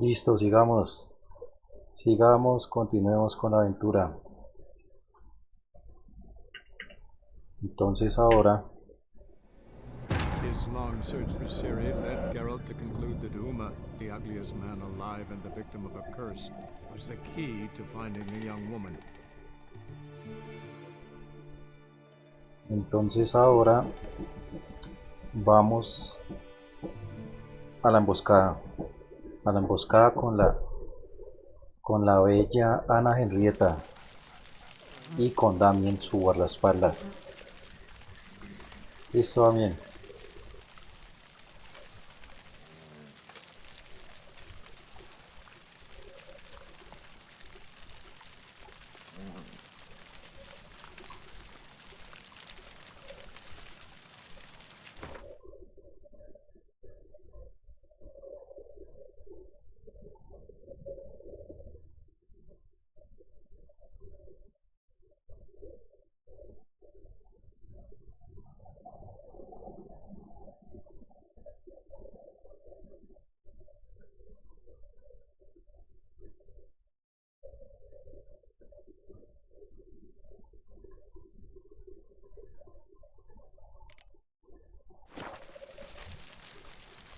Listo, sigamos. Sigamos, continuemos con la aventura. Entonces ahora His long search for Ciri led Geralt to conclude that Uma, the ugliest man alive and the victim of a curse, was the key to finding the young woman. Entonces ahora vamos a la emboscada. A la emboscada con la bella Ana Henrietta y con Damien su guardaespaldas. Listo, Damien.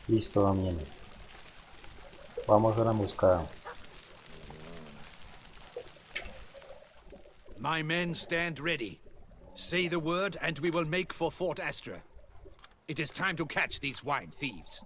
Listo, Damien. Vamos a la emboscada. My men stand ready. Say the word and we will make for Fort Astra. It is time to catch these wine thieves.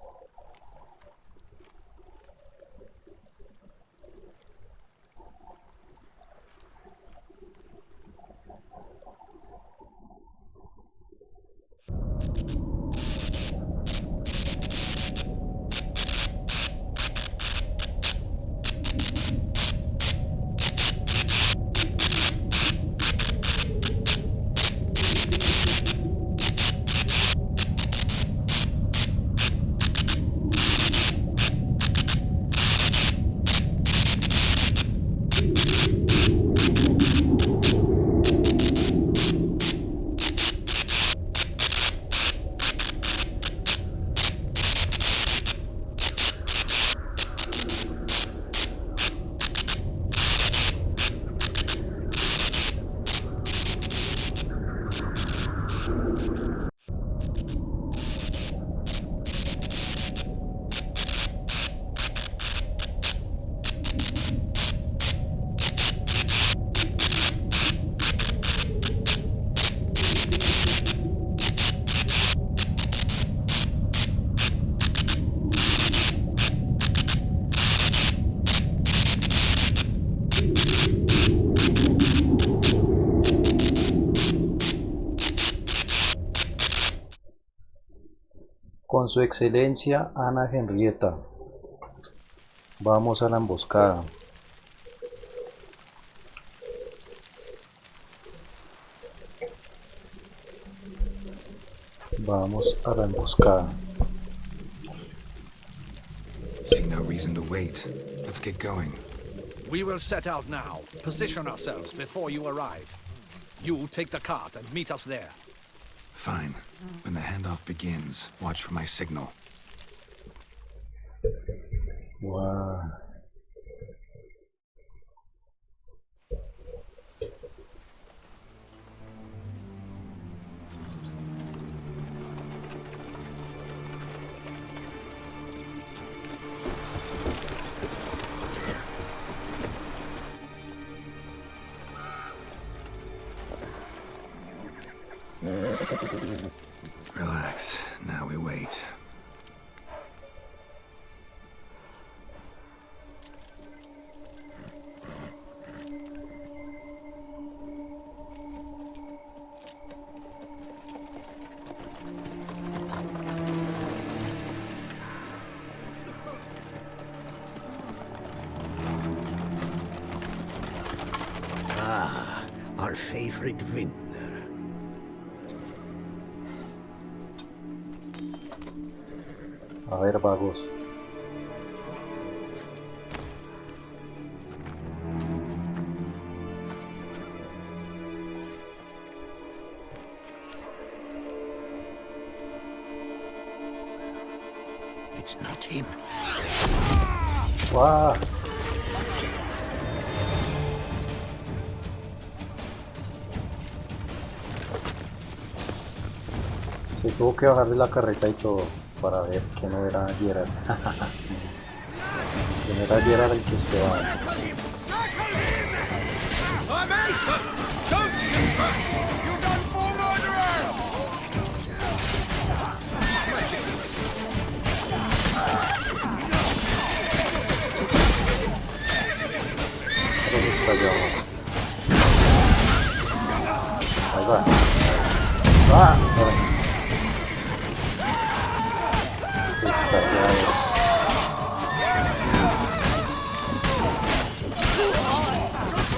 Con su excelencia Ana Henrietta. Vamos a la emboscada. Vamos a la emboscada. See no reason to wait. Let's get going. We will set out now. Position ourselves before you arrive. You take the cart and meet us there. Fine. When the handoff begins, watch for my signal. Wow. Relax. Now we wait. Our favorite vintner. A ver, vagos. It's not him. ¡Guau! Se tuvo que bajar de la carreta y todo para ver que no era Gerard. Que no era Gerard el que esperaba. Formation! Don't distract! You done for murderer! ¿Dónde está Gerard? Ahí va. ¡Ah! Está Gerard.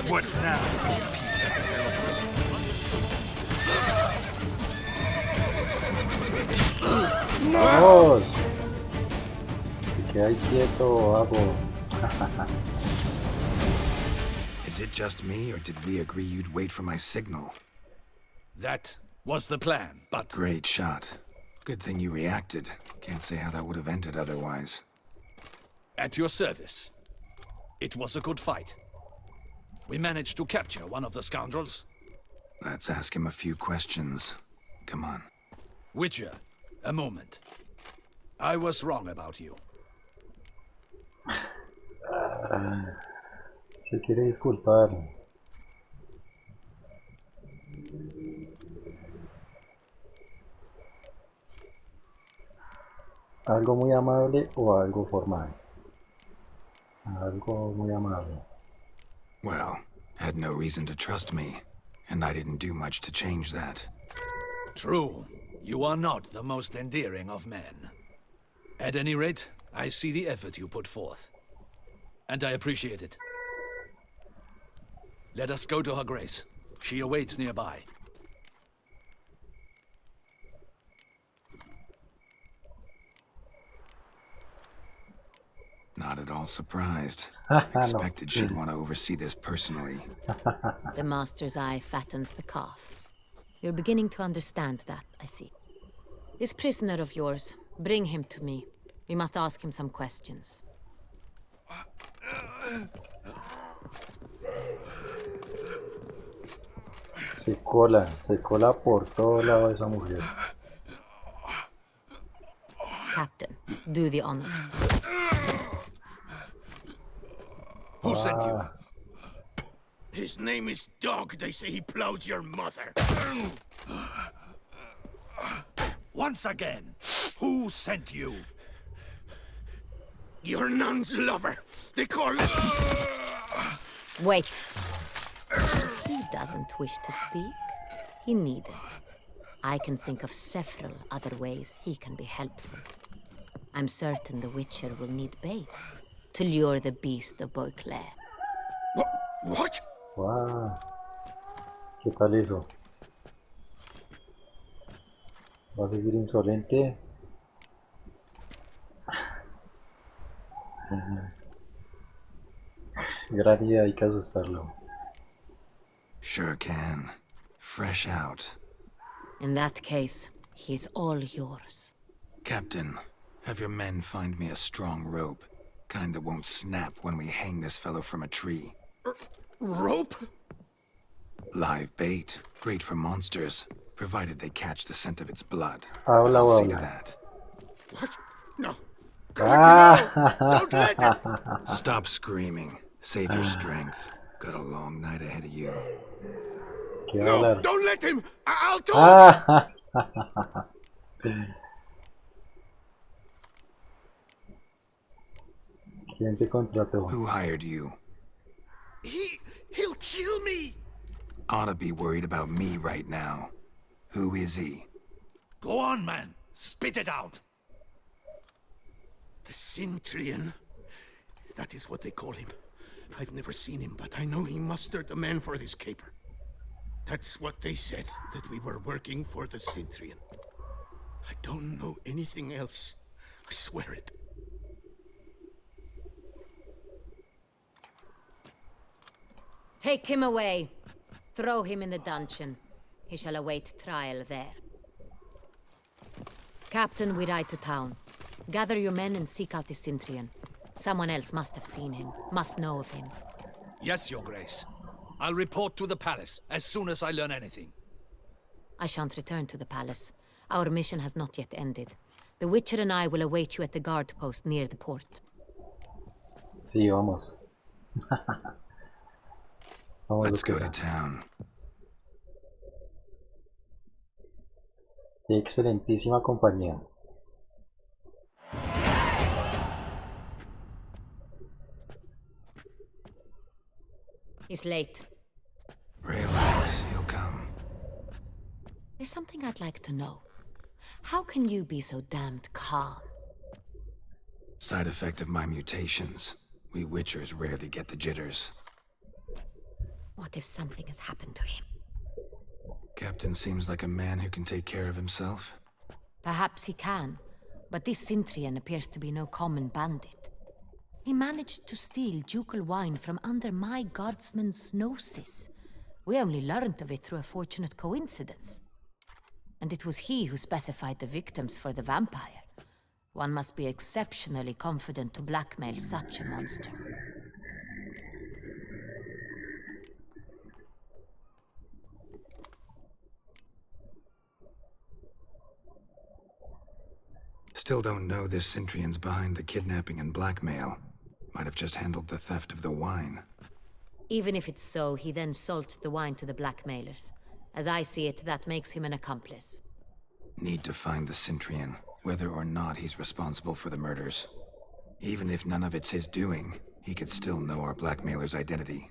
What now? ¡Vamos! Que hay quieto, hago. Is it just me, or did we agree you'd wait for my signal? That was the plan, but Great shot. Good thing you reacted. Can't say how that would have ended otherwise. at your service. It was a good fight. We managed to capture one of the scoundrels. Let's ask him a few questions. Come on. Witcher, a moment. I was wrong about you. Se quiere disculpar. ¿Algo muy amable o algo formal? Algo muy amable. Well, had no reason to trust me, and I didn't do much to change that. True, you are not the most endearing of men. At any rate, I see the effort you put forth. And I appreciate it. Let us go to her grace. She awaits nearby. Not at all surprised. No. Expected she'd want to oversee this personally. The master's eye fattens the calf. You're beginning to understand that, I see. This prisoner of yours, bring him to me. We must ask him some questions. Se cola por todo lado esa mujer. Captain, do the honors. Who sent you? His name is Dog. They say he plowed your mother. Once again, who sent you? Your nun's lover. They call it... Wait. He doesn't wish to speak. He needn't. I can think of several other ways he can be helpful. I'm certain the Witcher will need bait to lure the beast of Beauclair. What? Wow. ¿Qué tal eso? ¿Va a seguir insolente? Gracias, hay que asustarlo. Sure can. Fresh out. In that case, he is all yours. Captain, have your men find me a strong rope. Kind that won't snap when we hang this fellow from a tree. Rope? Live bait. Great for monsters, provided they catch the scent of its blood. Habla o I'll see to habla. that. What? No. Ah. Don't let him! Stop screaming. Save your strength. Got a long night ahead of you. ¿Qué va a No, hablar? don't let him! I'll talk! Ah. ¿Quién te contrató? Who hired you? He'll kill me! Ought to be worried about me right now. Who is he? Go on, man. Spit it out. The Cintrian. That is what they call him. I've never seen him, but I know he mustered the men for this caper. That's what they said, that we were working for the Cintrian. I don't know anything else. I swear it. Take him away. Throw him in the dungeon. He shall await trial there. Captain, we ride to town. Gather your men and seek out the Cintrian. Someone else must have seen him, must know of him. Yes, Your Grace. I'll report to the palace as soon as I learn anything. I shan't return to the palace. Our mission has not yet ended. The Witcher and I will await you at the guard post near the port. Sí, vamos. Vamos, Let's go to Duquesa. town. Qué excelentísima compañía. He's late. Relax, he'll come. There's something I'd like to know. How can you be so damned calm? Side effect of my mutations. We Witchers rarely get the jitters. What if something has happened to him? Captain seems like a man who can take care of himself. Perhaps he can, but this Cintrian appears to be no common bandit. He managed to steal ducal wine from under my guardsman's noses. We only learned of it through a fortunate coincidence. And it was he who specified the victims for the vampire. One must be exceptionally confident to blackmail such a monster. Still don't know this Cintrian's behind the kidnapping and blackmail. Might have just handled the theft of the wine. Even if it's so, he then sold the wine to the blackmailers. As I see it, that makes him an accomplice. Need to find the Cintrian, whether or not he's responsible for the murders. Even if none of it's his doing, he could still know our blackmailer's identity.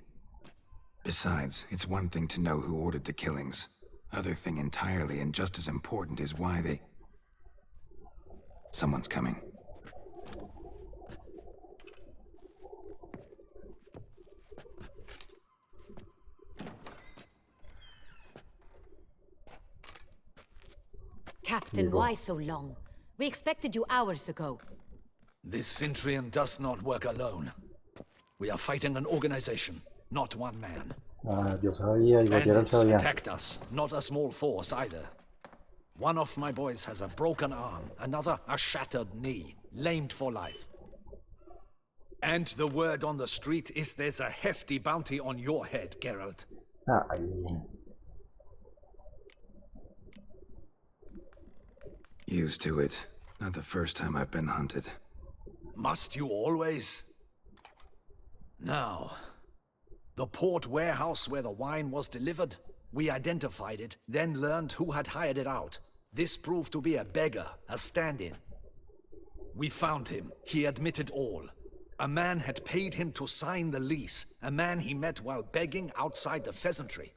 Besides, it's one thing to know who ordered the killings. Other thing entirely, and just as important, is why they... Someone's coming. Captain, why so long? We expected you hours ago. This Cintrian does not work alone. We are fighting an organization, not one man. Ah, yo sabía, y Gutiérrez Bandits sabía. attacked us, not a small force either. One of my boys has a broken arm, another a shattered knee, lamed for life. And the word on the street is there's a hefty bounty on your head, Geralt. Ay, Used to it. Not the first time I've been hunted. Must you always? Now, the port warehouse where the wine was delivered, we identified it, then learned who had hired it out. This proved to be a beggar, a stand-in. We found him. He admitted all. A man had paid him to sign the lease, a man he met while begging outside the pheasantry.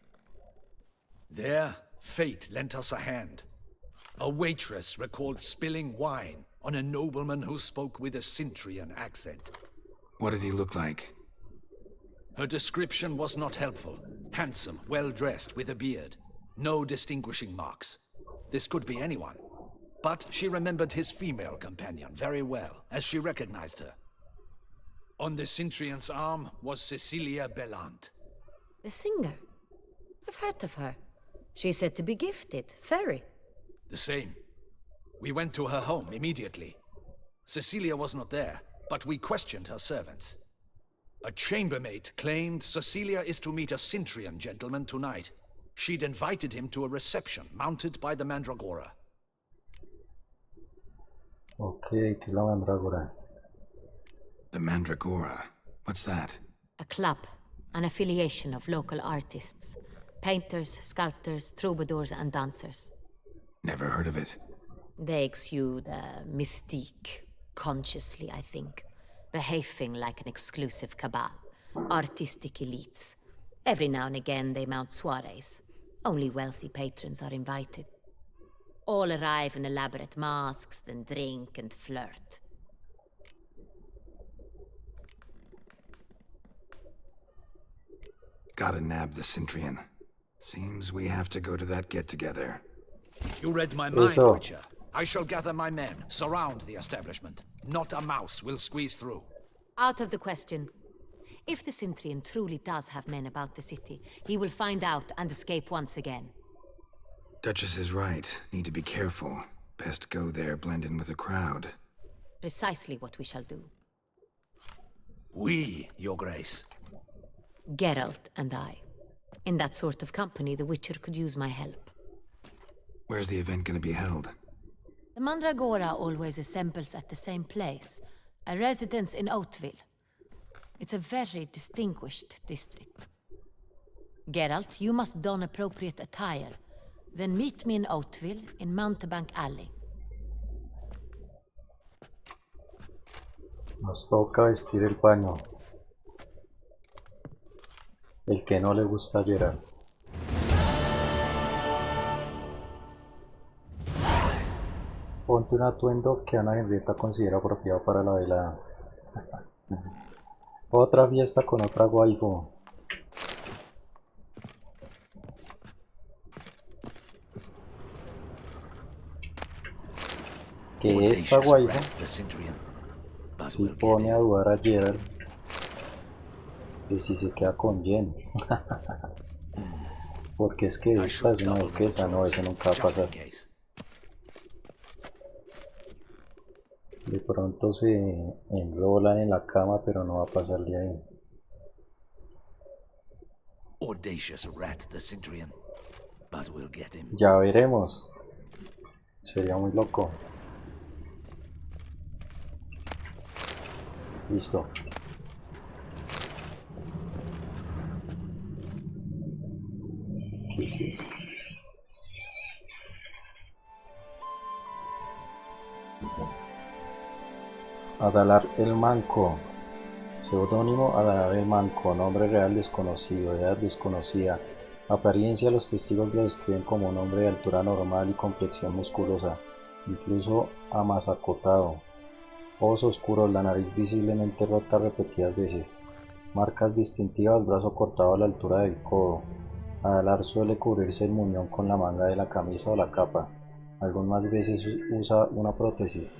There, fate lent us a hand. A waitress recalled spilling wine on a nobleman who spoke with a Cintrian accent. What did he look like? Her description was not helpful. Handsome, well-dressed, with a beard. No distinguishing marks. This could be anyone. But she remembered his female companion very well, as she recognized her. On the Cintrian's arm was Cecilia Bellant. The singer? I've heard of her. She's said to be gifted, fairy. The same. We went to her home immediately. Cecilia was not there, but we questioned her servants. A chambermaid claimed Cecilia is to meet a Cintrian gentleman tonight. She'd invited him to a reception mounted by the Mandragora. ok, que la mandrágora. The Mandragora. What's that? A club, an affiliation of local artists. Painters, sculptors, troubadours and dancers. Never heard of it. They exude mystique, consciously, I think. Behaving like an exclusive cabal. Artistic elites. Every now and again they mount soirees. Only wealthy patrons are invited. All arrive in elaborate masks, then drink and flirt. Gotta nab the Cintrian. Seems we have to go to that get-together. You read my mind, Eso. Witcher. I shall gather my men, surround the establishment. Not a mouse will squeeze through. Out of the question. If the Cintrian truly does have men about the city, he will find out and escape once again. Duchess is right. Need to be careful. Best go there, blend in with the crowd. Precisely what we shall do. We, Your Grace. Geralt and I. In that sort of company, the Witcher could use my help. Where's the event gonna be held? The Mandragora always assembles at the same place, a residence in Oatville. It's a very distinguished district. Geralt, you must don appropriate attire. Then meet me in Oatville, in Mountebank Alley. Nos toca vestir el paño. El que no le gusta llorar. Ponte un atuendo que Ana Henrietta considera apropiado para la velada. Otra fiesta con otra waifu. Que esta waifu si pone a dudar a Geralt que si se queda con Jen. Porque es que esta es una duquesa, no, eso nunca va a pasar. De pronto se enrolan en la cama, pero no va a pasar de ahí. Ya veremos. Sería muy loco. Listo. ¿Qué es esto? Adalar el Manco. Seudónimo Adalar el Manco. Nombre real desconocido. Edad desconocida. Apariencia: los testigos lo describen como un hombre de altura normal y complexión musculosa, incluso amasacotado. Ojos oscuros, la nariz visiblemente rota repetidas veces. Marcas distintivas: brazo cortado a la altura del codo. Adalar suele cubrirse el muñón con la manga de la camisa o la capa. Algunas veces usa una prótesis.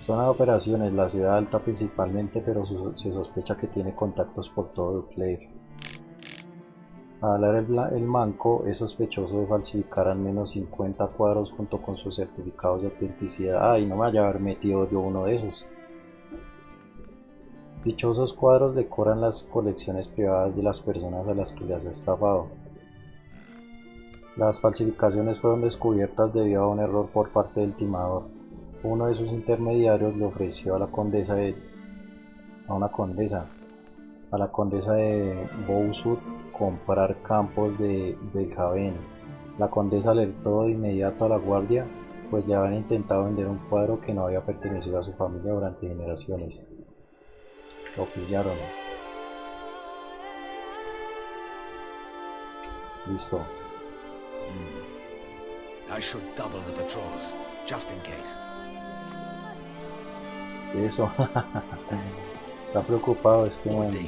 Zona de operaciones: la ciudad alta principalmente, pero se sospecha que tiene contactos por todo el Clair. Adalar el Manco es sospechoso de falsificar al menos 50 cuadros junto con sus certificados de autenticidad. Ay, no me vaya a haber metido yo uno de esos. Dichosos cuadros decoran las colecciones privadas de las personas a las que les ha estafado. Las falsificaciones fueron descubiertas debido a un error por parte del timador. Uno de sus intermediarios le ofreció a la condesa de Bousud comprar campos de Belhaven. La condesa alertó de inmediato a la guardia, pues le habían intentado vender un cuadro que no había pertenecido a su familia durante generaciones. Lo pillaron. Listo. I should double the patrols, just in case. Eso. Está preocupado este hombre.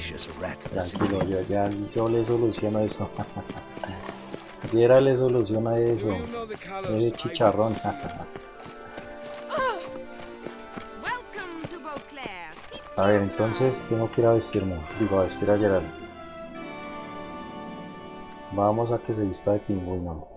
Tranquilo, yo le soluciono eso. Yera le soluciona eso. Ese chicharrón. A ver, entonces tengo que ir a vestirme. Digo, a vestir a Geralt. Vamos a que se vista de pingüino.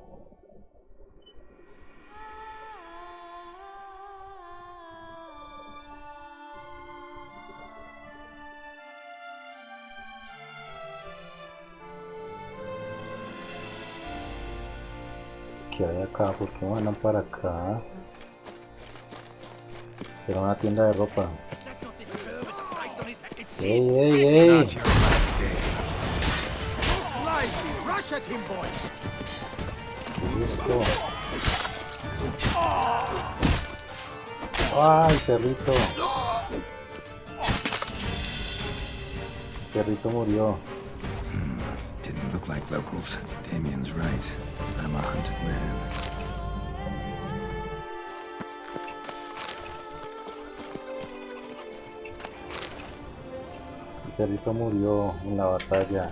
¿Qué hay acá? ¿Por qué mandan para acá? Será una tienda de ropa. ¡Ey, ey, ey! Listo. ¡Ay, perrito! Perrito murió. Didn't look like locals. Damien's right. I'm a hunted man. El perrito murió en la batalla.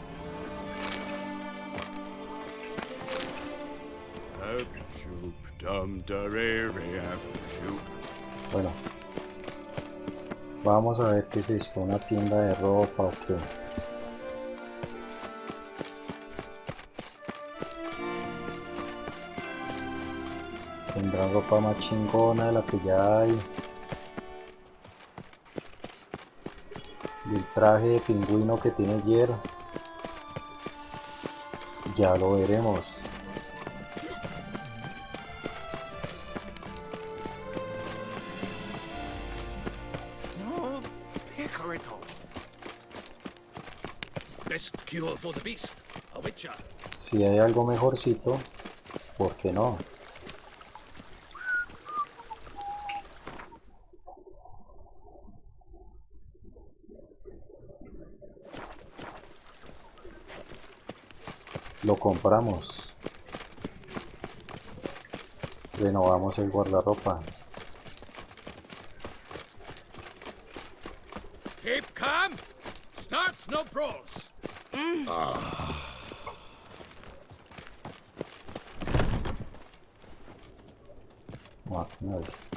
Bueno, vamos a ver qué es esto, una tienda de ropa o qué. Tendrá ropa más chingona de la que ya hay. del traje de pingüino que tiene Jer. Ya lo veremos. No, Picarito. Best cure for the beast, a witcher. Si hay algo mejorcito, ¿por qué no? Lo compramos. Renovamos el guardarropa. Keep calm. Start no brawls. Máquinas.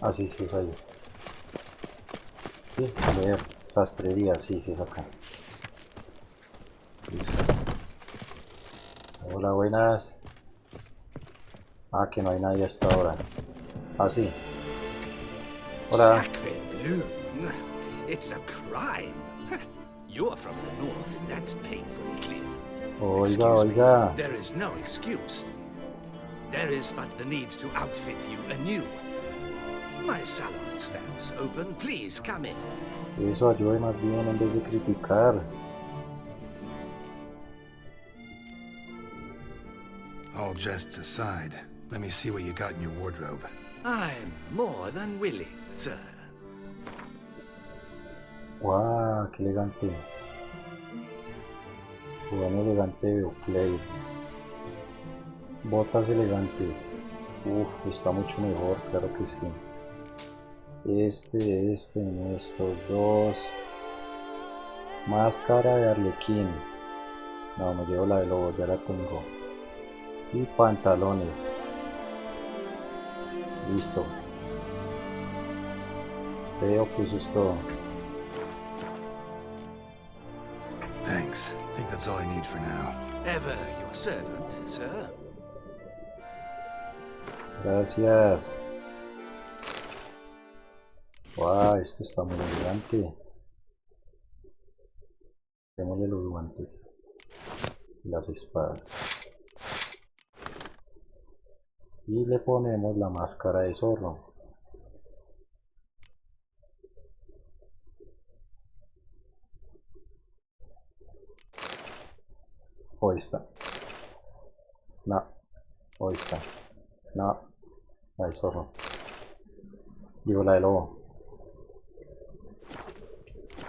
Así sí es ahí. Sí, leer. Sastrería, sí, sí es acá. Listo. Hola, buenas. Ah, que no hay nadie hasta ahora. Ah, sí. Hola. Sacre bleu. It's a crime. You're from the north. That's painfully clear. Oiga, Excuse me, oiga. there is no excuse. There is but the need to outfit you anew. My salon stands open. Please come in. Eso ayude más bien en vez de criticar. All jests aside, let me see what you got in your wardrobe. I'm more than willing, sir. ¡Wow! ¡Qué elegante! Jugando elegante de Oakley. Botas elegantes. Uf, está mucho mejor, claro que sí. En estos dos. Máscara de arlequín. No, me llevo la de lobo, ya la tengo. Y pantalones. Listo. Creo que eso es todo. Thanks. I think that's all I need for now. Ever your servant, sir. Gracias. Wow, esto está muy elegante. Démosle los guantes. Las espadas. Y le ponemos la máscara de zorro. O esta. No. O esta. No. La de zorro. Digo la de lobo.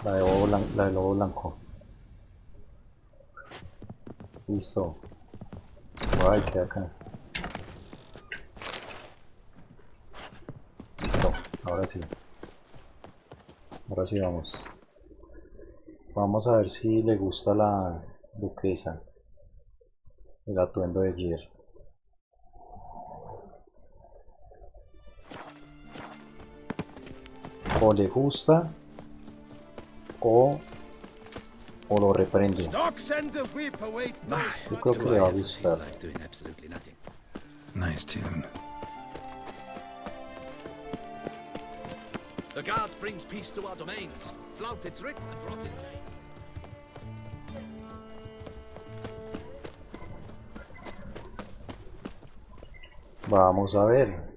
La de lobo blanco. Listo. Ay, queda acá. Listo. Ahora sí. Ahora sí vamos. Vamos a ver si le gusta la duquesa. El atuendo de Jer. O le gusta o lo reprende. Yo creo que le va a gustar. Nice tune. The guard brings peace to our domains. Flout its writ and brought it. Vamos a ver.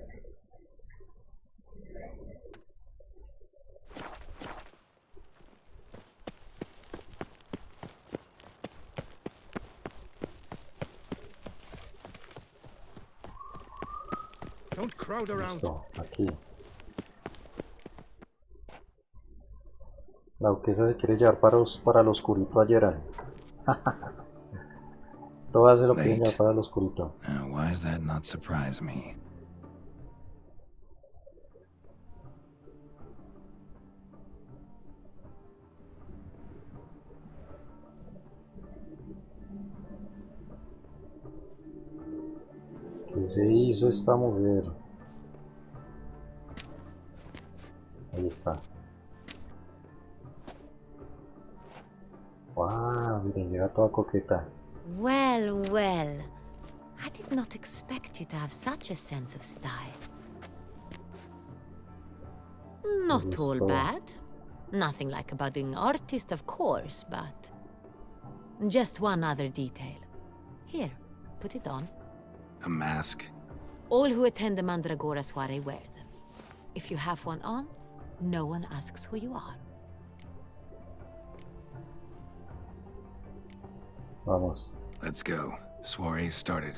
Don't crowd around. Listo, aquí. La duquesa se quiere llevar para el oscurito a Geralt. Todas se lo quieren llevar Late. para el oscurito. Now, why does that not surprise me? ¿Qué se hizo esta mujer? Ahí está. Wow, miren, llega toda coqueta. Well, well. I did not expect you to have such a sense of style. Not all Listo. bad. Nothing like a budding artist, of course, but... Just one other detail. Here, put it on. A mask? All who attend the Mandragora soiree wear them. If you have one on, no one asks who you are. Vamos. Let's go. Soiree started.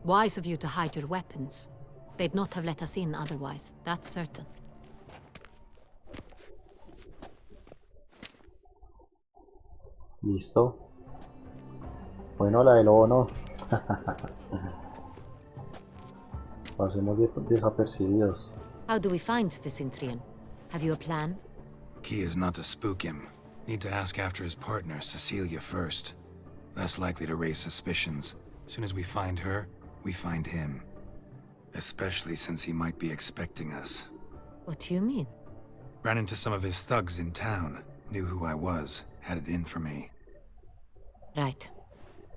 Wise of you to hide your weapons. They'd not have let us in otherwise, that's certain. Listo. Bueno, la del lobo no. Pasemos desapercibidos. How do we find the Cintrian? Have you a plan? Key is not to spook him. Need to ask after his partner, Cecilia, first. Less likely to raise suspicions. Soon as we find her, we find him. Especially since he might be expecting us. What do you mean? Ran into some of his thugs in town. Knew who I was. Had it in for me. Right.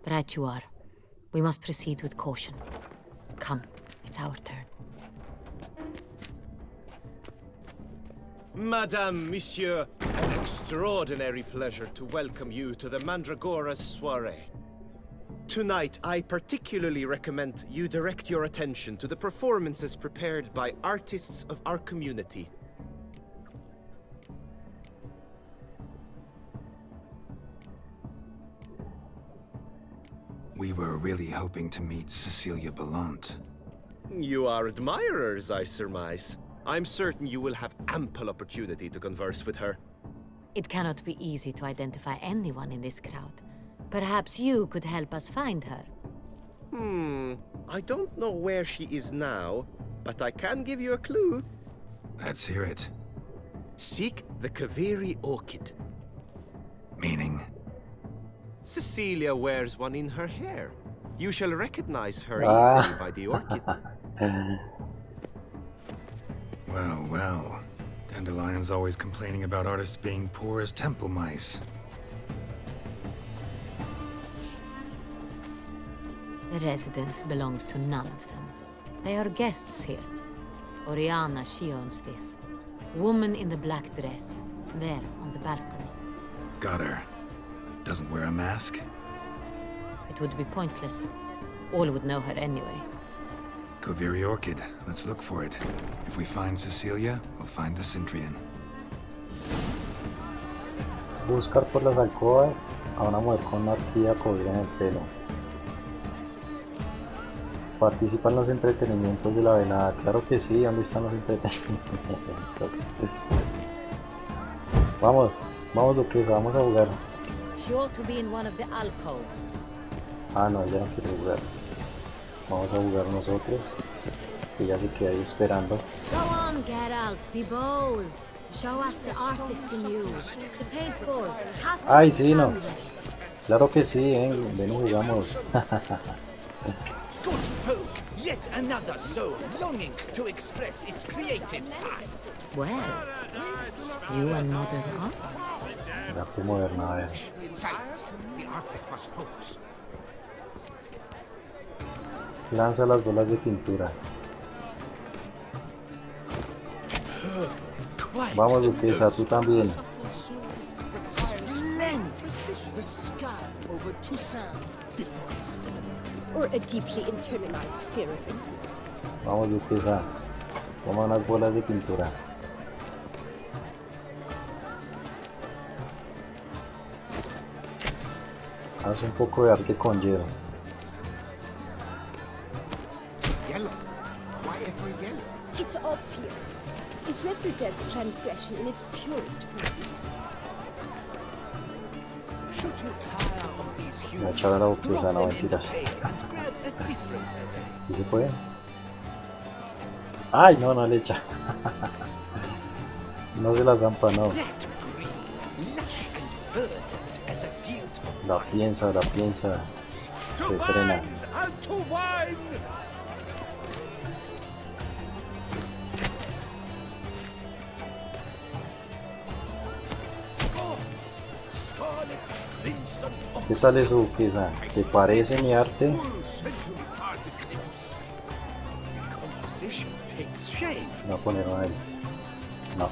Right you are. We must proceed with caution. Come, it's our turn. Madame, Monsieur, an extraordinary pleasure to welcome you to the Mandragora's soiree. Tonight, I particularly recommend you direct your attention to the performances prepared by artists of our community. We were really hoping to meet Cecilia Belant. You are admirers, I surmise. I'm certain you will have ample opportunity to converse with her. It cannot be easy to identify anyone in this crowd. Perhaps you could help us find her. I don't know where she is now, but I can give you a clue. Let's hear it. Seek the Kaveri orchid. Meaning? Cecilia wears one in her hair. You shall recognize her easily by the orchid. Well, well. Dandelion's always complaining about artists being poor as temple mice. The residence belongs to none of them. They are guests here. Oriana, she owns this. Woman in the black dress. There, on the balcony. Got her. Doesn't wear a mask? It would be pointless. All would know her anyway. Kaveri Orchid. Let's look for it. If we find Cecilia, we'll find the Cintrian. Buscar por las alcobas a una mujer con una orquídea colgada en el pelo. Participa en los entretenimientos de la velada. Claro que sí, ¿dónde están los entretenimientos? Vamos, vamos duquesa, vamos a jugar. She ought to be in one of the alcoves. Ah, no, ella no quiere jugar. Vamos a jugar nosotros. Que ya se queda ahí esperando. Go on, Geralt, be bold. Show us the artist in you. The paintballs, cast them Ay, on sí, no. canvas. Claro que sí, ven y jugamos. Good folk, yet another soul longing to express its creative side. Well, you and modern art? La arte moderna, a ver. Silence. The artist must focus. Lanza las bolas de pintura. Quiet. Vamos duquesa, tú también. Splendid. The sky over Toussaint before the storm. Or a deeply internalized fear of intimacy. Vamos duquesa. Toma unas bolas de pintura. Haz un poco de arte con hielo. Yellow. Why ever yellow? It's obvious. It represents transgression in its purest form. Should you tire of these Me hues, echaron la drop duquesa, no them in the mentiras. pail and grab a different ¿Sí se puede? Ay, no, no le echa. No se la zampa, no. That green, lush and verdant as a field of La piensa, la piensa. Se frena. vines and to wine. Gods, scarlet, crimson, ¿Qué tal eso, duquesa? ¿Te parece mi arte? full sensually parted lips. Composition takes shape. No poner a él. No.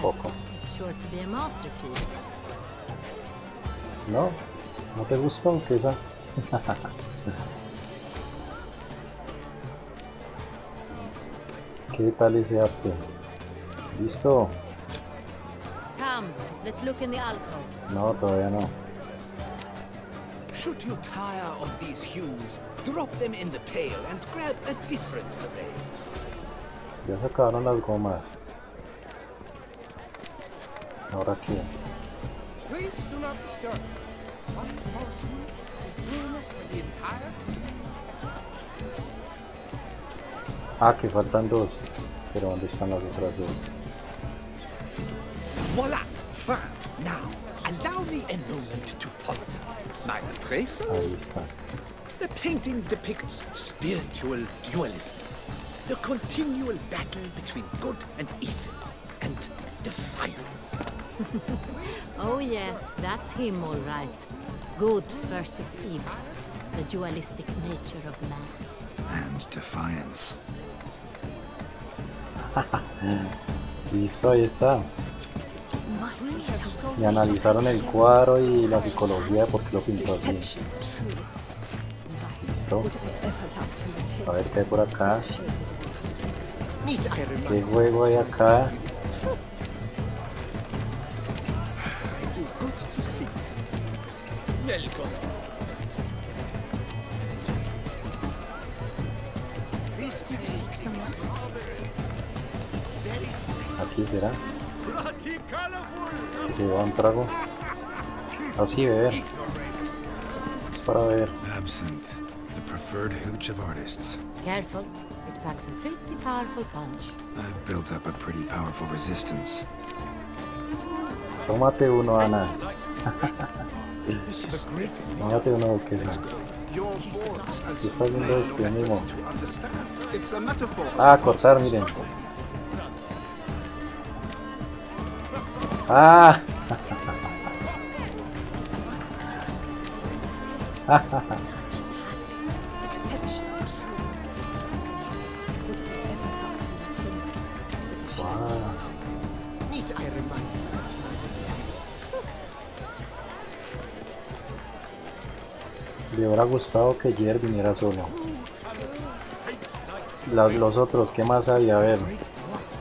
Poco. Yes, it's sure to be a masterpiece. ¿No? ¿No te gusta o qué esa? ¿Qué tal ese arte? ¿Listo? Come, let's look in the alcoves. No, todavía no. Should you tire of these hues, drop them in the pail and grab a different array. Ya se acabaron las gomas. ¿Ahora qué? Please do not disturb. One false move is ruinous to the entire. Ah, que faltan dos. Pero ¿dónde están las otras dos? Voila! Fine. Now, allow me a moment to ponder. My appraisal? Ahí está. The painting depicts spiritual dualism. The continual battle between good and evil. And defiance. Oh yes, that's him all right. Good versus evil. The dualistic nature of man. And defiance. Listo, ahí está. Y analizaron el cuadro y la psicología de por qué lo pintó así. Listo. A ver qué hay por acá. ¿Qué juego hay acá? Aquí será. ¿Se va un trago? Así, beber. Es para beber. Absinthe, the preferred hooch of artists. Careful, it packs a pretty powerful punch. I've built up a pretty powerful resistance. Tómate uno, Ana. Tómate uno, Duquesa. ¿Qué está haciendo este mismo? Ah, cortar, miren. Ah. Le hubiera gustado que Jer viniera solo. Los otros, ¿qué más hay? A ver.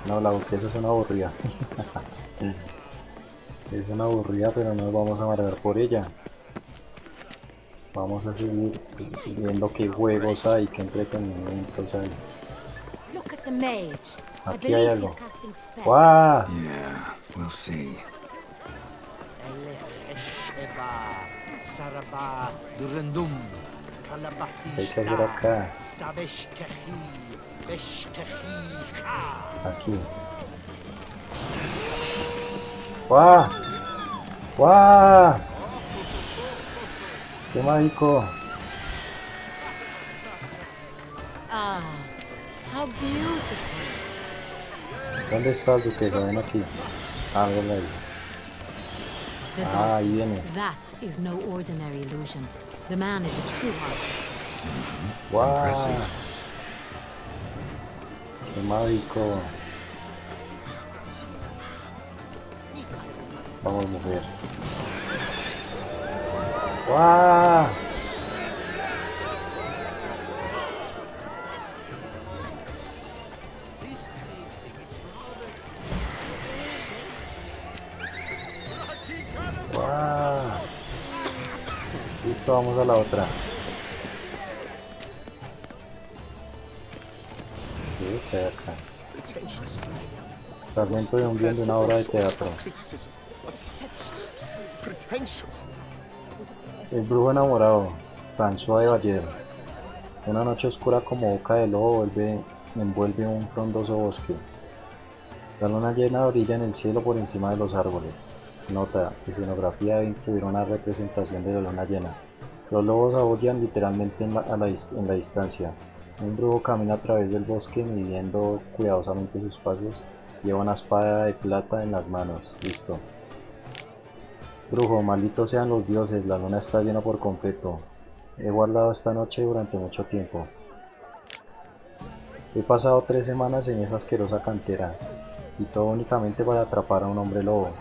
No, la Duquesa es una aburrida. Es una aburrida, pero no nos vamos a amargar por ella. Vamos a seguir viendo qué juegos hay, qué entretenimientos hay. Look at the mage. I Aquí hay believe algo. he's casting spells. ¡Guau! Yeah, we'll see. ¿Qué hay que hacer acá? Aquí. ¡Guau! ¡Guau! ¡Qué mágico! Ah, how beautiful. ¿Dónde está el Duquesa? Ven aquí. Ah, ven ahí. The Ah, ahí dolphins. viene. That is no ordinary illusion. The man is a true artist. ¡Guau! Impressive. ¡Qué mágico! Vamos, mujer. ¡Guau! ¡Guau! Listo, vamos a la otra. ¿Qué hay acá? Fragmento de un guión de una obra de teatro. El brujo enamorado, François de Bayer. Una noche oscura como boca de lobo envuelve un frondoso bosque. La luna llena brilla en el cielo por encima de los árboles. Nota: escenografía debe incluir una representación de la luna llena. Los lobos aullan literalmente en la distancia. Un brujo camina a través del bosque midiendo cuidadosamente sus pasos. Lleva una espada de plata en las manos. Listo. Brujo, malditos sean los dioses, la luna está llena por completo. He guardado esta noche durante mucho tiempo. He pasado 3 semanas en esa asquerosa cantera. Y todo únicamente para atrapar a un hombre lobo.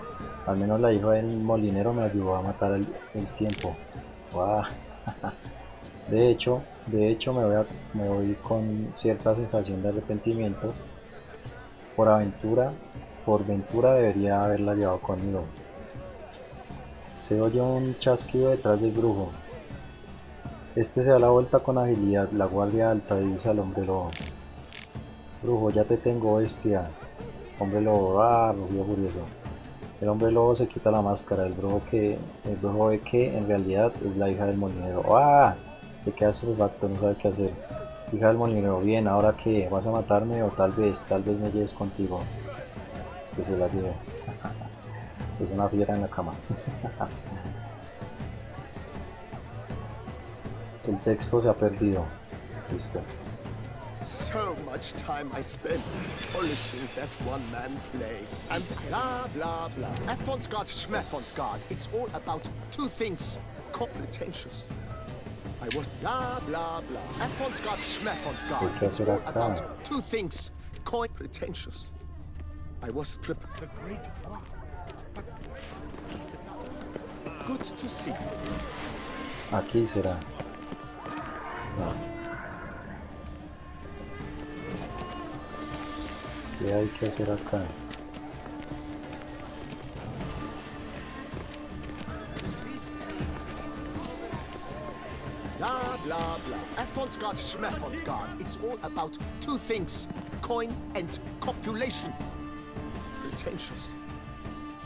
Al menos la hija del molinero me ayudó a matar el tiempo. ¡Guau! De hecho me voy con cierta sensación de arrepentimiento. Por ventura debería haberla llevado conmigo. Se oye un chasquido detrás del brujo. Este se da la vuelta con agilidad, la guardia alta, y dice al hombre lobo: Brujo, ya te tengo, bestia. Hombre lobo, rugió furioso. El hombre lobo se quita la máscara, el brujo ve que en realidad es la hija del molinero. Se queda estupefacto, no sabe qué hacer. Hija del molinero, bien, ¿ahora qué? ¿Vas a matarme o tal vez me lleves contigo? Que se la lleve. Es una fiera en la cama. El texto se ha perdido. Listo. So much time I spent polishing that one-man play. And blah, blah, blah. Avant-garde, schmeffant-garde. It's all about two things. Pretentious. I was blah, blah, blah. Avant-garde, schmeffant-garde. It's all about two things. Pretentious. I was prepared. The great wow. But good to see you. Aquí será. No. ¿Qué hay que hacer acá? Blah, blah, blah. Avant-garde, schmeffant-garde. It's all about two things. Coin and copulation. Pretentious.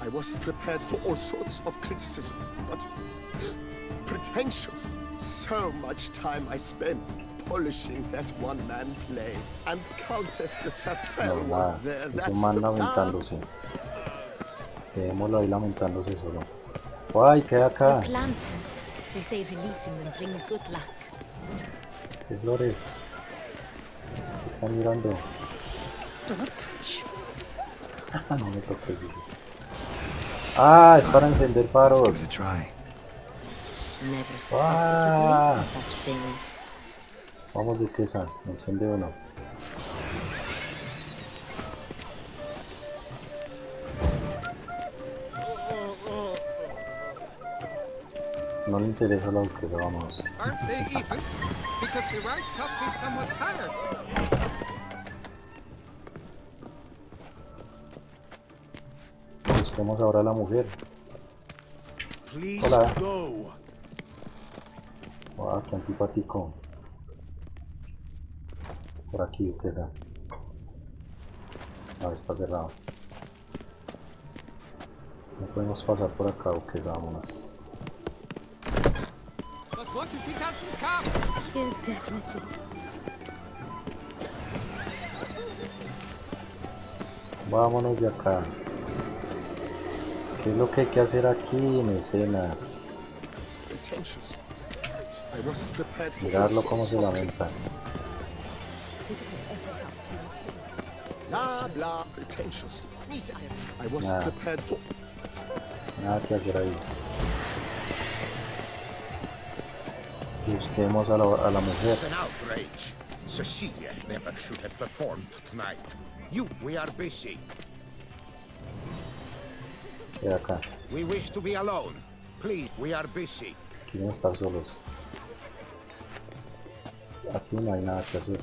I was prepared for all sorts of criticism, but pretentious. So much time I spent polishing that one-man play, and Countess de Safel was there. That's un man lamentándose. Dejémoslo ahí lamentándose solo. ¡Ay, queda acá! They say releasing them brings good luck. ¿Qué flores? ¿Qué están mirando? Don't touch. No me toques, dice. Es para encender faros. Never suspected such things. Vamos, duquesa, enciende uno. No le interesa a la duquesa, vamos. Aren't they even? Because the rice cup seems somewhat tired. Busquemos ahora a la mujer. Please hola. Go. Qué antipático. Por aquí, duquesa. Está cerrado. No podemos pasar por acá, duquesa, vámonos. But what if he doesn't come? He'll definitely. Vámonos de acá. ¿Qué es lo que hay que hacer aquí, mecenas? Mirarlo como se lamenta. Nada que hacer ahí. Busquemos a la mujer. It's an outrage. Cecilia never should have performed tonight. We are busy. De acá. We wish to be alone. Please, we are busy. Quieren estar solos. Aquí no hay nada que hacer.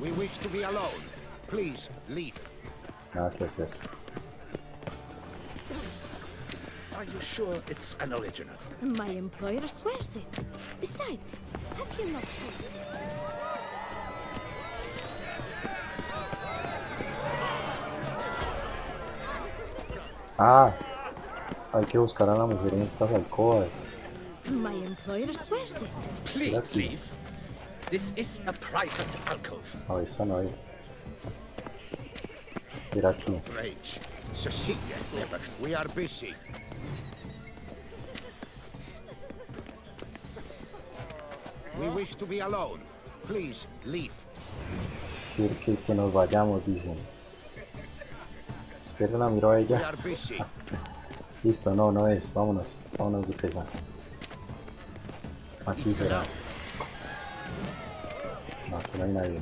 We wish to be alone. Please, leave. Nada que hacer. Are you sure it's an original? My employer swears it. Besides, have you not heard? Hay que buscar a la mujer en estas alcobas. My employer swears it. Please leave. This is a private alcove. No, esta no es. Será aquí. Outrage. Cecilia never. We are busy. We wish to be alone. Please leave. Quiere que nos vayamos, dicen. Espera, la miro a We ella. are busy. Listo, no es. Vámonos, duquesa. Aquí será. No, aquí no hay nadie.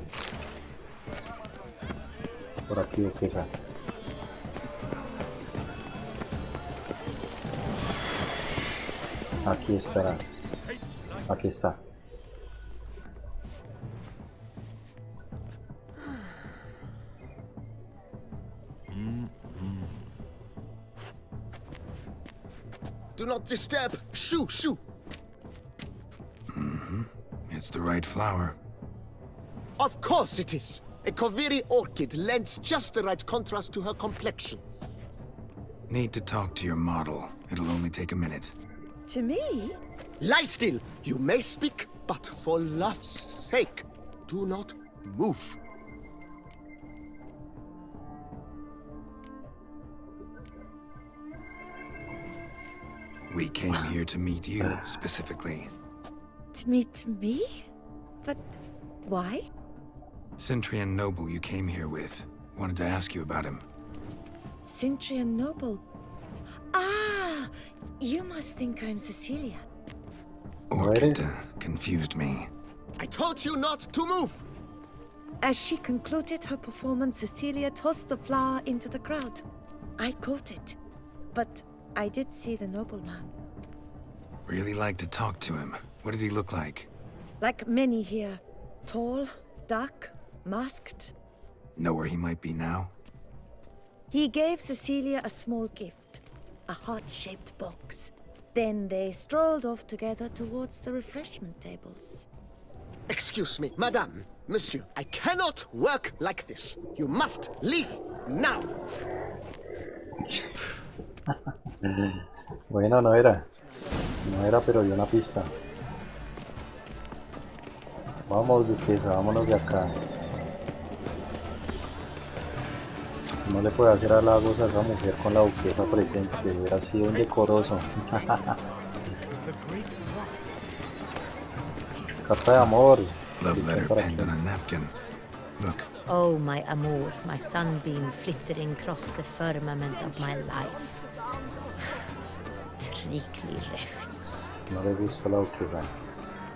Por aquí, duquesa. Aquí estará. Aquí está. Do not disturb! Shoo! Shoo! It's the right flower. Of course it is! A Koviri orchid lends just the right contrast to her complexion. Need to talk to your model. It'll only take a minute. To me? Lie still! You may speak, but for love's sake, do not move. We came here to meet you, specifically. To meet me? But why? Centrian noble you came here with. Wanted to ask you about him. Cintrian Noble. Ah! You must think I'm Cecilia. Orchid Where is- confused me. I told you not to move! As she concluded her performance, Cecilia tossed the flower into the crowd. I caught it, but I did see the nobleman. Really like to talk to him. What did he look like? Like many here. Tall, dark, masked. Know where he might be now? He gave Cecilia a small gift, a heart-shaped box. Then they strolled off together towards the refreshment tables. Excuse me, madame, monsieur, I cannot work like this. You must leave now! Bueno, no era. No era, pero dio una pista. Vamos, duquesa, vámonos de acá. No le puede hacer halagos a esa mujer con la duquesa presente, hubiera sido indecoroso. Carta de amor. Love letter Para penned on a napkin. Look, Oh, my amour, my sunbeam flittering across the firmament of my life. Trickly refuse. No le gusta la duquesa.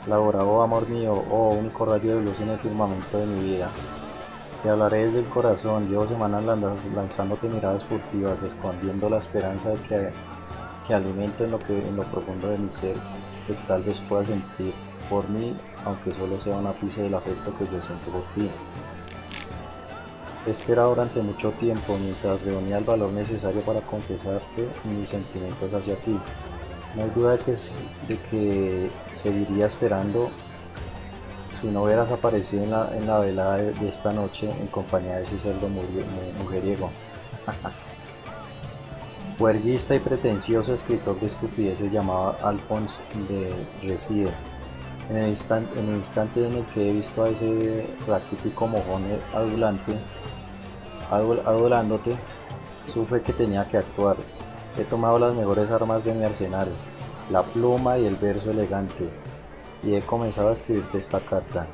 Laura, oh amor mío, oh único rayo de luz en el firmamento de mi vida. Te hablaré desde el corazón, llevo semanas lanzándote miradas furtivas, escondiendo la esperanza de que alimento en lo profundo de mi ser, que tal vez pueda sentir por mí, aunque solo sea un ápice del afecto que yo siento por ti. He esperado durante mucho tiempo mientras reunía el valor necesario para confesarte mis sentimientos hacia ti. No hay duda de que seguiría esperando si no hubieras aparecido en la velada de esta noche en compañía de ese cerdo mujeriego. Huerguista y pretencioso escritor de estupideces llamado Alphonse de Reside. En el instante en el que he visto a ese raquítico mojón adulándote, supe que tenía que actuar. He tomado las mejores armas de mi arsenal, la pluma y el verso elegante, y he comenzado a escribirte esta carta.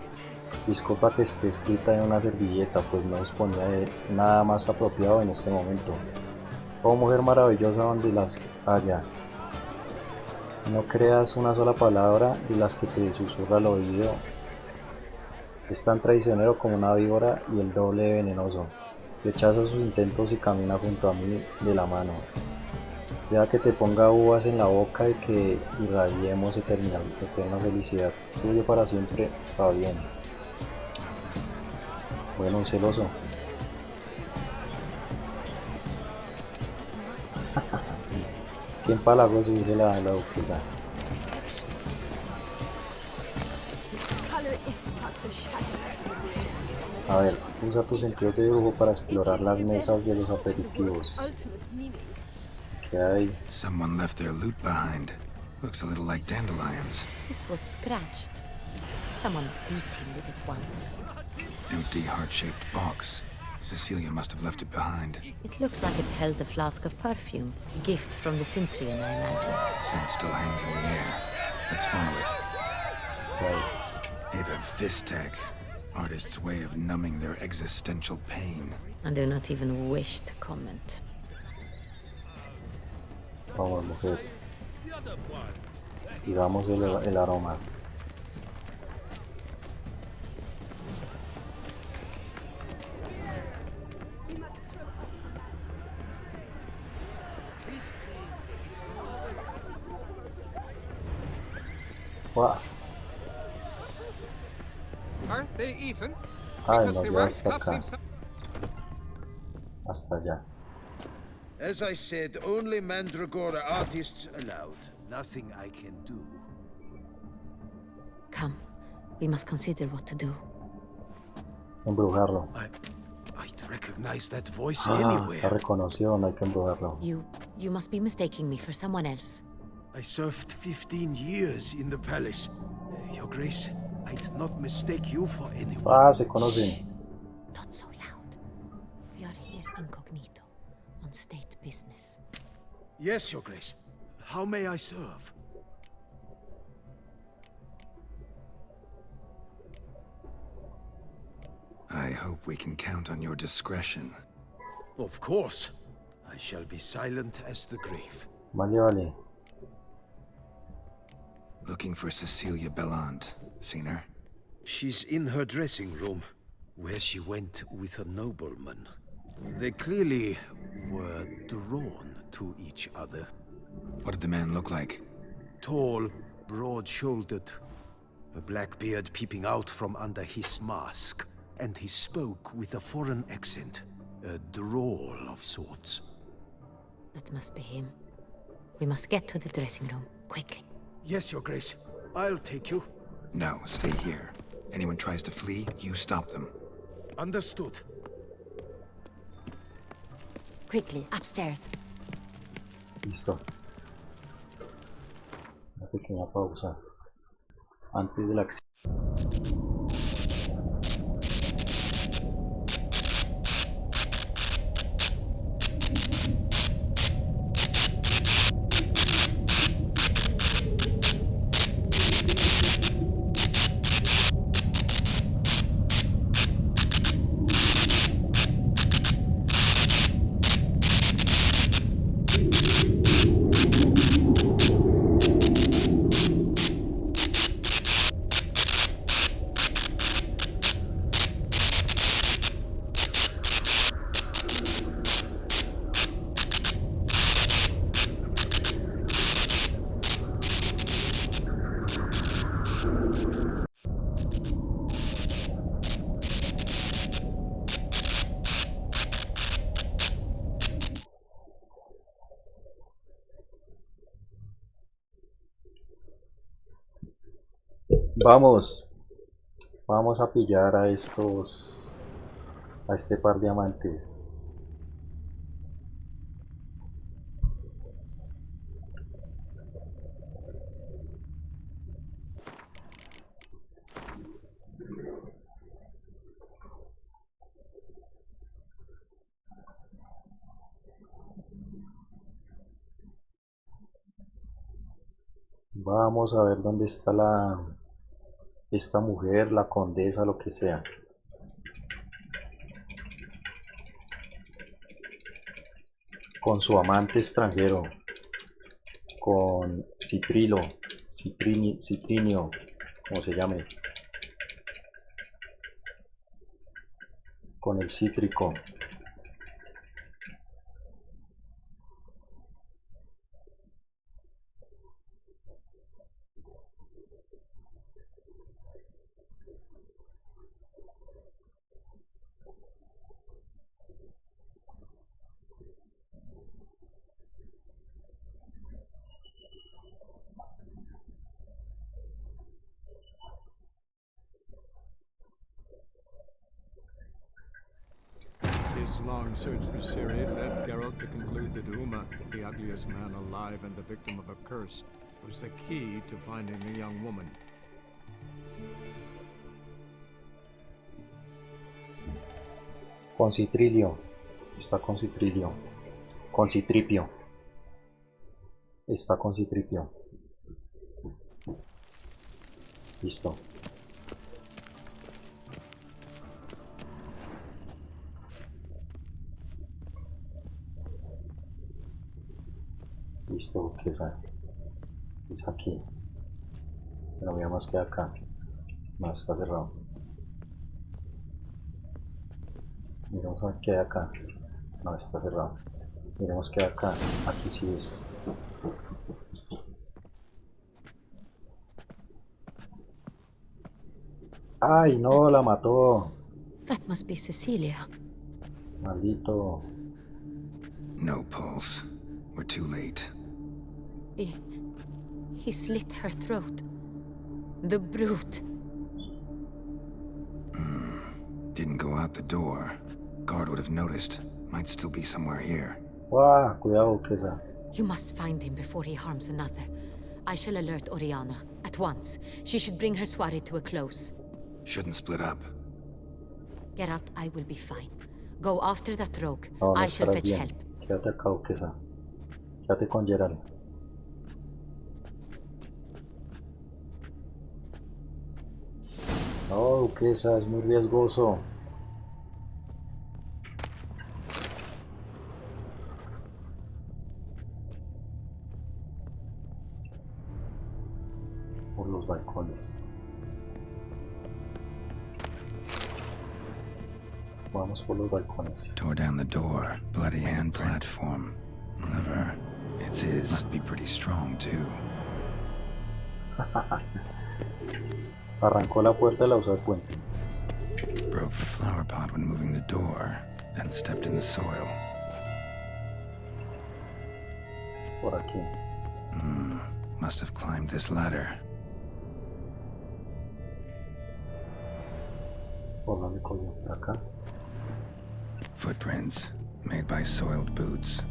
Disculpa que esté escrita en una servilleta, pues no disponía de nada más apropiado en este momento. Oh mujer maravillosa donde las haya, no creas una sola palabra de las que te susurra al oído. Es tan traicionero como una víbora y el doble de venenoso. Rechaza sus intentos y camina junto a mí de la mano. Deja que te ponga uvas en la boca y que irradiemos eterna felicidad. Tuyo para siempre, Fabián. Bueno, un celoso. Qué empalagoso, dice la duquesa. A ver, usa tus sentidos de dibujo para explorar las mesas de los aperitivos. ¿Qué hay? someone left their loot behind. Looks a little like dandelions. This was scratched. Someone beating with it once. Empty heart-shaped box. Cecilia must have left it behind. It looks like it held a flask of perfume. A gift from the Cintrian, I imagine. Scent still hangs in the air. Let's follow it. ¿Qué hay? Hit of Vistek. Artist's way of numbing their existential pain. I do not even wish to comment. Vamos, mujer. Sigamos el aroma. Buah. Aren't they even? Ay, Because nos the lleva rank hasta cuff acá. seems so... Hasta allá. As I said, only Mandragora artists allowed. Nothing I can do. Come, we must consider what to do. Embrujarlo. I'd recognize that voice La anywhere. reconoció, no hay que embrujarlo. You must be mistaking me for someone else. I served 15 years in the palace. Your Grace, I'd not mistake you for anyone. Ah, se conocen. Not so loud. We are here incognito, on state business. Yes, Your Grace. How may I serve? I hope we can count on your discretion. Of course. I shall be silent as the grave. Vale. Looking for Cecilia Bellant. Seen her? She's in her dressing room, where she went with a nobleman. They clearly were drawn to each other. What did the man look like? Tall, broad-shouldered, a black beard peeping out from under his mask, and he spoke with a foreign accent, a drawl of sorts. That must be him. We must get to the dressing room, quickly. Yes, Your Grace. I'll take you. No, stay here. Anyone tries to flee, you stop them. Understood. Quickly, upstairs. Listo. Una pequeña pausa. Antes de la acción. Vamos a pillar a este par de amantes. Vamos a ver dónde está esta mujer, la condesa, lo que sea. Con su amante extranjero, con Ciprinio, como se llame, con el cítrico. His long search for Ciri led Geralt to conclude that Uma, the ugliest man alive and the victim of a curse, was the key to finding the young woman. Con Citrilio, está con Citrilio, con Citripio, está con Citripio. Listo. Listo, que es aquí. Pero veamos que acá. No, está cerrado. Miremos a qué hay acá. No, está cerrado. Miremos qué hay acá. Aquí sí es. Ay, no, la mató. That must be Cecilia. Maldito. No pulse. We're too late. He slit her throat. The brute. Didn't go out the door. Guard would have noticed. Might still be somewhere here. Guau, cuidado, Duquesa. You must find him before he harms another. I shall alert Oriana. At once. She should bring her soirée to a close. Shouldn't split up. Geralt, I will be fine. Go after that rogue. No, no I shall estarás fetch bien. help. Quédate acá, Duquesa. Quédate con Geralt. No, Duquesa, es muy riesgoso. Por los balcones. Vamos por los balcones. Tore down the door. Bloody hand platform. Clever. It's his. Must be pretty strong, too. Arrancó la puerta y la usó de puente. Broke the flower pot when moving the door, then stepped in the soil. Por aquí. Must have climbed this ladder. ¿Por dónde cogió? ¿Por acá? Footprints, made by soiled boots.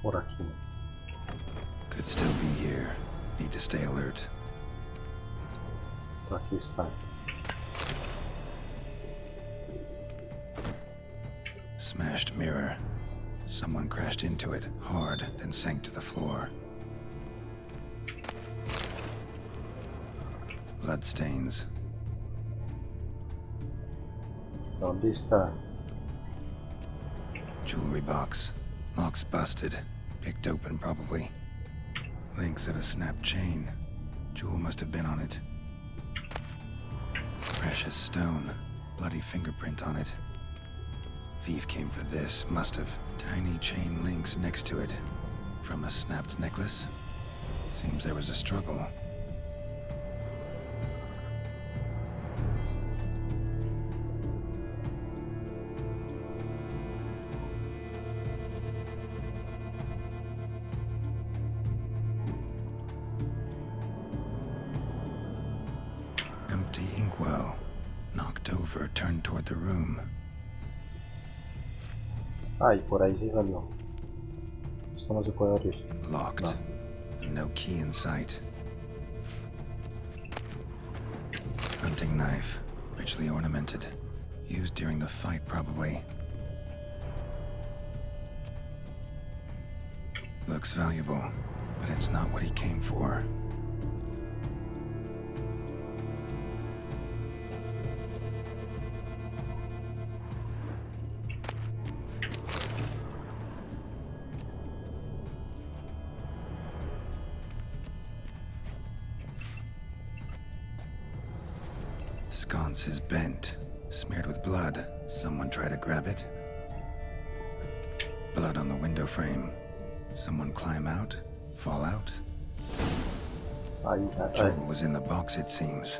Por aquí. Could still be here. Need to stay alert. Por aquí está. Smashed mirror. Someone crashed into it, hard, then sank to the floor. Bloodstains. ¿Dónde está? Jewelry box. Lock's busted. Picked open, probably. Links of a snapped chain. Jewel must have been on it. Precious stone. Bloody fingerprint on it. Thief came for this, must have. Tiny chain links next to it. From a snapped necklace? Seems there was a struggle. Empty inkwell. Knocked over, turned toward the room. Ay, por ahí se salió. Esto no se puede abrir. Locked. No. No key in sight. Hunting knife. Richly ornamented. Used during the fight, probably. Looks valuable, but it's not what he came for. Sconce is bent, smeared with blood. Someone try to grab it. Blood on the window frame. Someone climb out? Fall out? Ahí, ahí. Joel was in the box, it seems.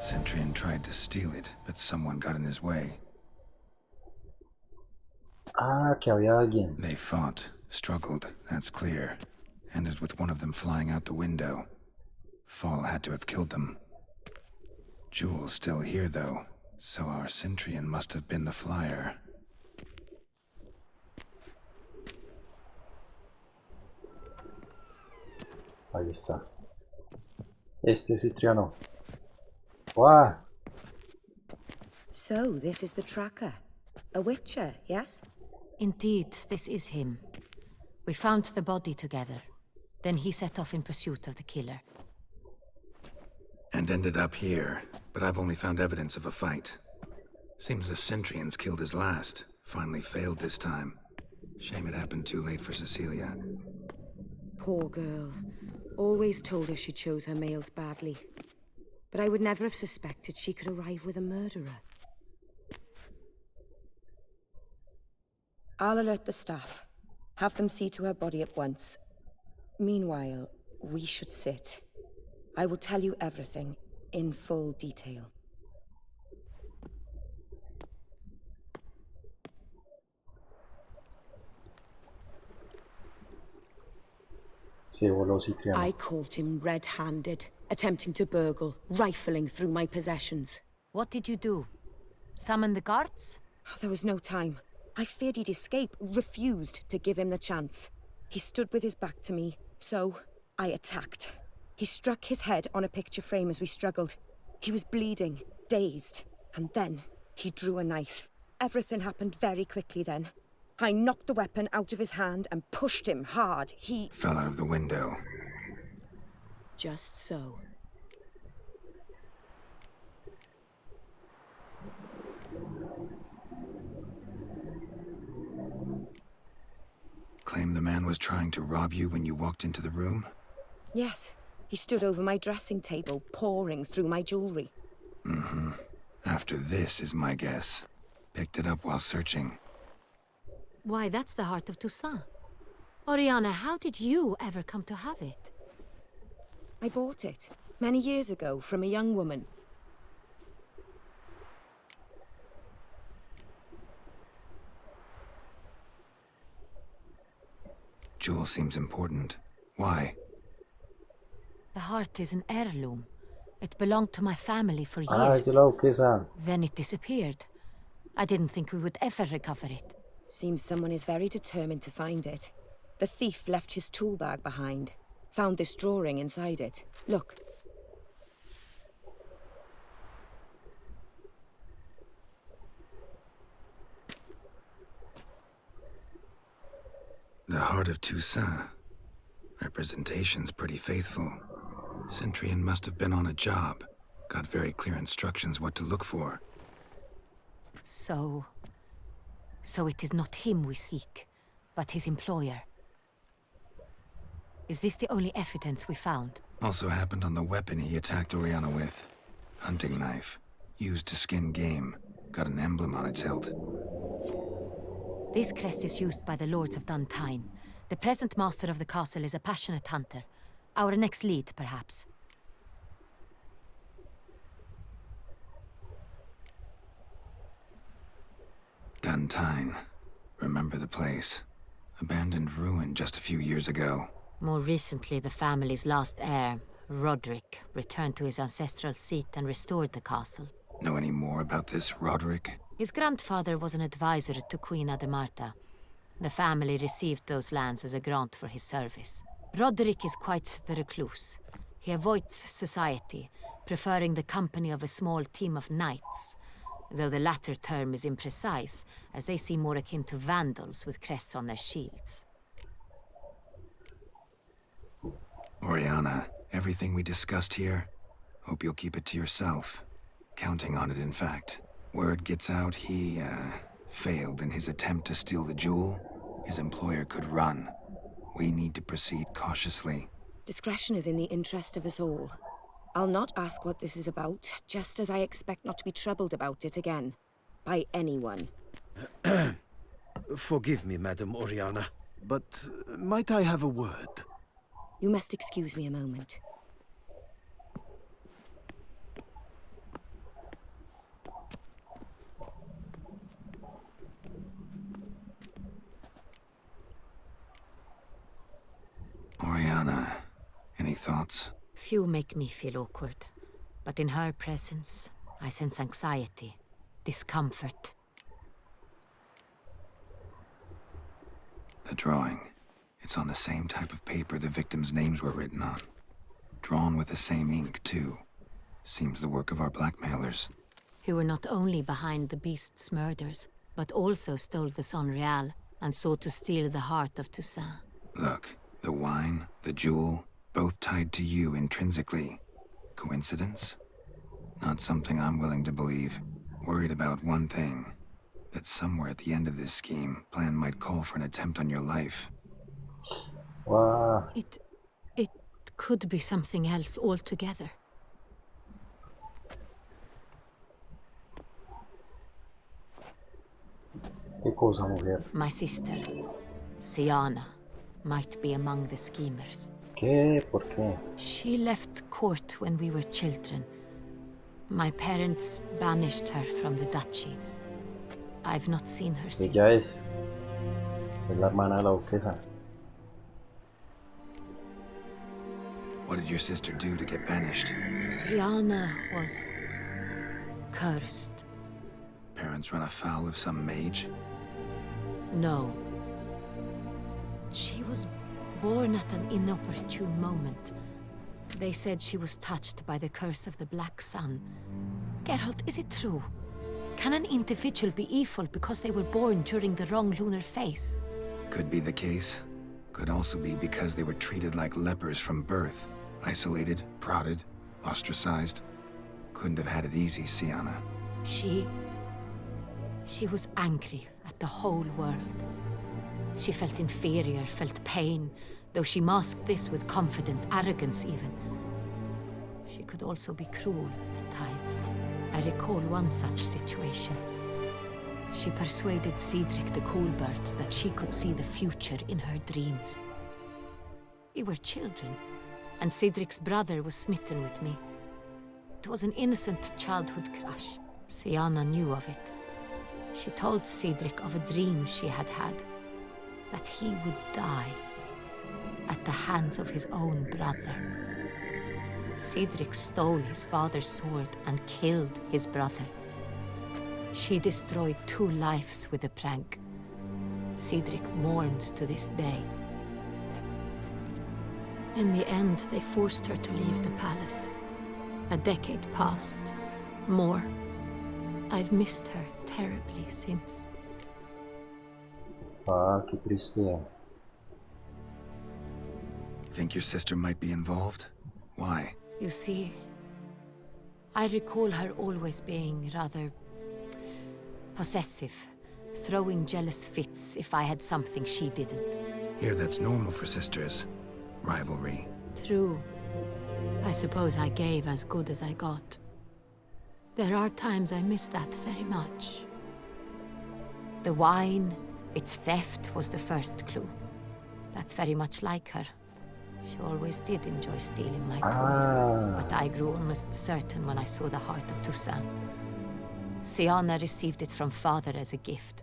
Centurion tried to steal it, but someone got in his way. Ah, que había alguien. They fought, struggled, that's clear. Ended with one of them flying out the window. Fall had to have killed them. Jewel's still here, though, so our Centurion must have been the flyer. Ahí está. Este es Citriano. ¡Guau! So, this is the tracker. A witcher, yes? Indeed, this is him. We found the body together. Then he set off in pursuit of the killer. And ended up here, but I've only found evidence of a fight. Seems the Centurions killed his last. Finally failed this time. Shame it happened too late for Cecilia. Poor girl. Always told her she chose her males badly. But I would never have suspected she could arrive with a murderer. I'll alert the staff. Have them see to her body at once. Meanwhile, We should sit. I will tell you everything, in full detail. Se voló Citriano. I caught him red-handed, attempting to burgle, rifling through my possessions. What did you do? Summon the guards? There was no time. I feared he'd escape, refused to give him the chance. He stood with his back to me, so I attacked. He struck his head on a picture frame as we struggled. He was bleeding, dazed, and then he drew a knife. Everything happened very quickly then. I knocked the weapon out of his hand and pushed him hard. He fell out of the window. Just so. Claim the man was trying to rob you when you walked into the room? Yes. He stood over my dressing table, pouring through my jewelry. Mm-hmm. After this is my guess. Picked it up while searching. Why, that's the heart of Toussaint. Oriana, how did you ever come to have it? I bought it, many years ago, from a young woman. Jewel seems important. Why? The heart is an heirloom. It belonged to my family for Ah, years. yo la busqué esa. Then it disappeared. I didn't think we would ever recover it. Seems someone is very determined to find it. The thief left his tool bag behind. Found this drawing inside it. Look. The heart of Toussaint. Representation's pretty faithful. Centurion must have been on a job. Got very clear instructions what to look for. So it is not him we seek, but his employer. Is this the only evidence we found? Also happened on the weapon he attacked Oriana with. Hunting knife. Used to skin game. Got an emblem on its hilt. This crest is used by the Lords of Duntine. The present master of the castle is a passionate hunter. Our next lead, perhaps. Duntine. Remember the place. Abandoned ruin just a few years ago. More recently, the family's last heir, Roderick, returned to his ancestral seat and restored the castle. Know any more about this Roderick? His grandfather was an advisor to Queen Ademarta. The family received those lands as a grant for his service. Roderick is quite the recluse. He avoids society, preferring the company of a small team of knights, though the latter term is imprecise, as they seem more akin to vandals with crests on their shields. Oriana, everything we discussed here, hope you'll keep it to yourself. Counting on it, in fact. Word gets out he, failed in his attempt to steal the jewel. His employer could run. We need to proceed cautiously. Discretion is in the interest of us all. I'll not ask what this is about, just as I expect not to be troubled about it again. By anyone. Forgive me, Madam Oriana, but might I have a word? You must excuse me a moment. Oriana, any thoughts? Few make me feel awkward, but in her presence, I sense anxiety, discomfort. The drawing. It's on the same type of paper the victims' names were written on. Drawn with the same ink, too. Seems the work of our blackmailers. Who were not only behind the beast's murders, but also stole the Son Real and sought to steal the heart of Toussaint. Look, the wine, the jewel, both tied to you intrinsically. Coincidence? Not something I'm willing to believe. Worried about one thing. That somewhere at the end of this scheme, plan might call for an attempt on your life. Wow. It could be something else altogether. ¿Qué cosa, mujer? My sister, Siana, might be among the schemers. ¿Qué? ¿Por qué? She left court when we were children. My parents banished her from the duchy. I've not seen her since. Ella es la hermana de la duquesa. What did your sister do to get banished? Siana was cursed. Parents run afoul of some mage? No. She was born at an inopportune moment. They said she was touched by the curse of the Black Sun. Geralt, is it true? Can an individual be evil because they were born during the wrong lunar phase? Could be the case. Could also be because they were treated like lepers from birth. Isolated, prodded, ostracized. Couldn't have had it easy, Siana. She was angry at the whole world. She felt inferior, felt pain, though she masked this with confidence, arrogance even. She could also be cruel at times. I recall one such situation. She persuaded Cedric the Coolbird that she could see the future in her dreams. We were children, and Cedric's brother was smitten with me. It was an innocent childhood crush. Siana knew of it. She told Cedric of a dream she had had, that he would die at the hands of his own brother. Cedric stole his father's sword and killed his brother. She destroyed 2 lives with a prank. Cedric mourns to this day. In the end, they forced her to leave the palace. A decade passed. More. I've missed her terribly since. Ah, qué triste. Think your sister might be involved? Why? You see, I recall her always being rather possessive, throwing jealous fits if I had something she didn't. Here, that's normal for sisters. Rivalry. True. I suppose I gave as good as I got. There are times I miss that very much. The wine, its theft was the first clue. That's very much like her. She always did enjoy stealing my toys, but I grew almost certain when I saw the heart of Toussaint. Siana received it from father as a gift,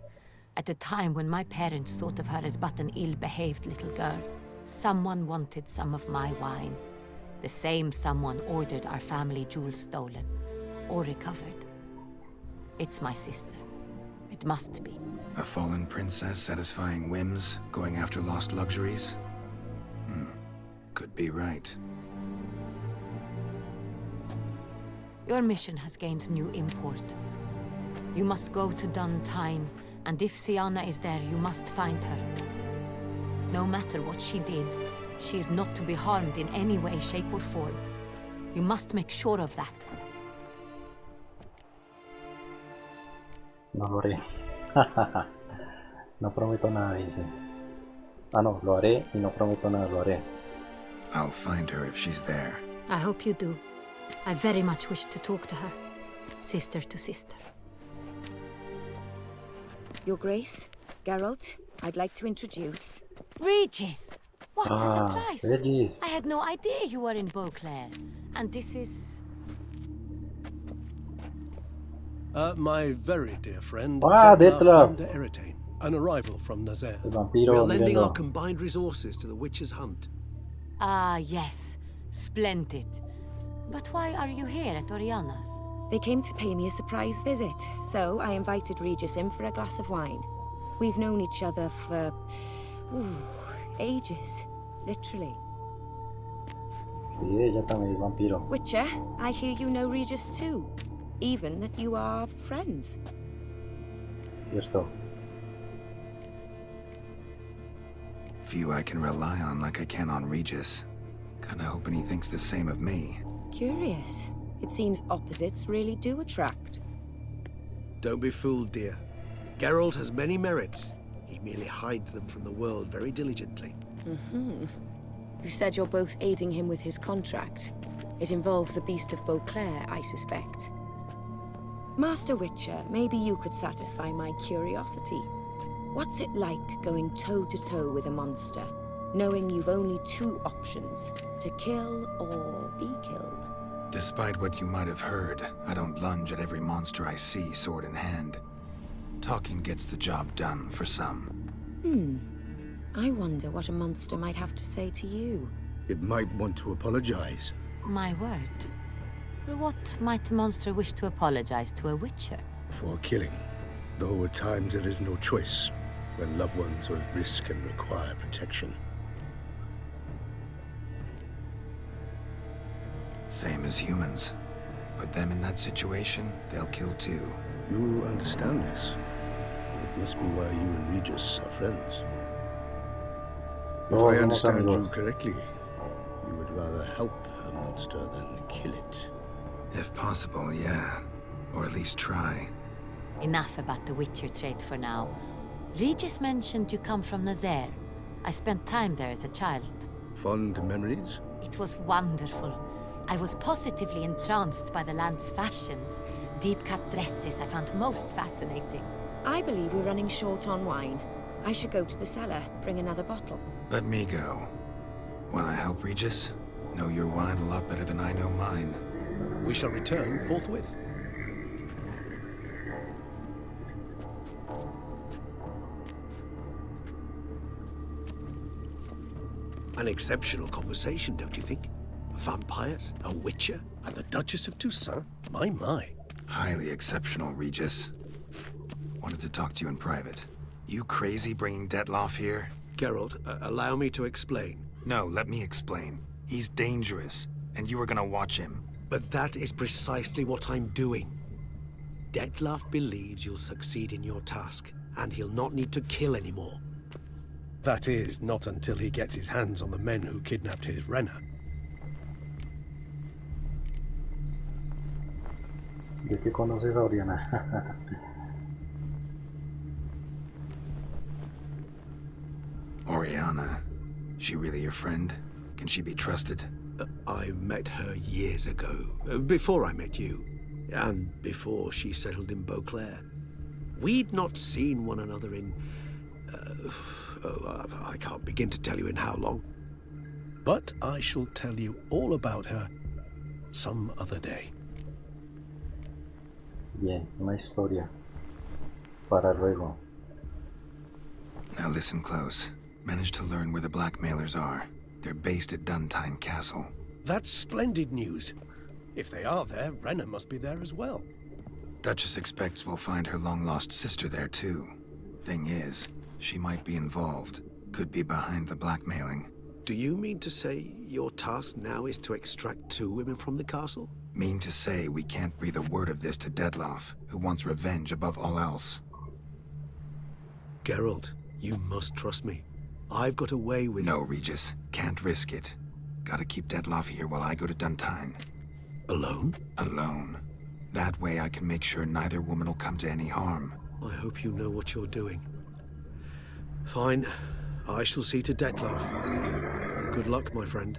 at a time when my parents thought of her as but an ill-behaved little girl. Someone wanted some of my wine. The same someone ordered our family jewels stolen, or recovered. It's my sister. It must be. A fallen princess satisfying whims, going after lost luxuries? Could be right. Your mission has gained new import. You must go to Dun Tyne, and if Siana is there, you must find her. No matter what she did, she is not to be harmed in any way, shape or form. You must make sure of that. No lo haré. No prometo nada, dice. Ah, no, lo haré y no prometo nada, lo haré. I'll find her if she's there. I hope you do. I very much wish to talk to her. Sister to sister. Your Grace, Geralt, I'd like to introduce... Regis! What a surprise! Regis. I had no idea you were in Beauclair. And this is... My very dear friend, Detlef. de Eritane, an arrival from Nazaire. El vampiro We are lending mirando. our combined resources to the witch's hunt. Ah, yes. Splendid. But why are you here at Oriana's? They came to pay me a surprise visit, so I invited Regis in for a glass of wine. We've known each other for... ages. Literally. Sí, ella también es vampiro. Witcher, I hear you know Regis too. Even that you are friends. Cierto. Few I can rely on like I can on Regis. Kinda hoping he thinks the same of me. Curious. It seems opposites really do attract. Don't be fooled, dear. Geralt has many merits. He merely hides them from the world very diligently. You said you're both aiding him with his contract. It involves the Beast of Beauclair, I suspect. Master Witcher, maybe you could satisfy my curiosity. What's it like going toe-to-toe with a monster? knowing you've only two options, to kill or be killed. Despite what you might have heard, I don't lunge at every monster I see sword in hand. Talking gets the job done for some. I wonder what a monster might have to say to you. It might want to apologize. My word. What might a monster wish to apologize to a witcher? For killing. Though at times there is no choice, when loved ones are at risk and require protection. Same as humans. Put them in that situation, they'll kill too. You understand this. It must be why you and Regis are friends. If Oh, I no, understand you amigos. correctly, you would rather help a monster than kill it. If possible, yeah. Or at least try. Enough about the witcher trade for now. Regis mentioned you come from Nazaire. I spent time there as a child. Fond memories? It was wonderful. I was positively entranced by the land's fashions. Deep-cut dresses I found most fascinating. I believe we're running short on wine. I should go to the cellar, bring another bottle. Let me go. Wanna help, Regis? Know your wine a lot better than I know mine. We shall return forthwith. An exceptional conversation, don't you think? Vampires, a witcher, and the Duchess of Toussaint? My. Highly exceptional, Regis. Wanted to talk to you in private. You crazy bringing Detloff here? Geralt, allow me to explain. No, let me explain. He's dangerous, and you were gonna watch him. But that is precisely what I'm doing. Detloff believes you'll succeed in your task, and he'll not need to kill anymore. That is, not until he gets his hands on the men who kidnapped his Renna. ¿De qué conoces a Oriana? Oriana. She really your friend? Can she be trusted? I met her years ago, before I met you, and before she settled in Beauclair. We'd not seen one another in... I can't begin to tell you in how long. But I shall tell you all about her some other day. Bien, una historia. Para luego. Now listen close. Managed to learn where the blackmailers are. They're based at Duntine Castle. That's splendid news. If they are there, Renna must be there as well. Duchess expects we'll find her long-lost sister there too. Thing is, she might be involved. Could be behind the blackmailing. Do you mean to say your task now is to extract 2 women from the castle? Mean to say we can't breathe a word of this to Detloff, who wants revenge above all else. Geralt, you must trust me. I've got a way with... No, Regis. Can't risk it. Gotta keep Detloff here while I go to Duntine. Alone? Alone. That way I can make sure neither woman will come to any harm. I hope you know what you're doing. Fine. I shall see to Detloff. Good luck, my friend.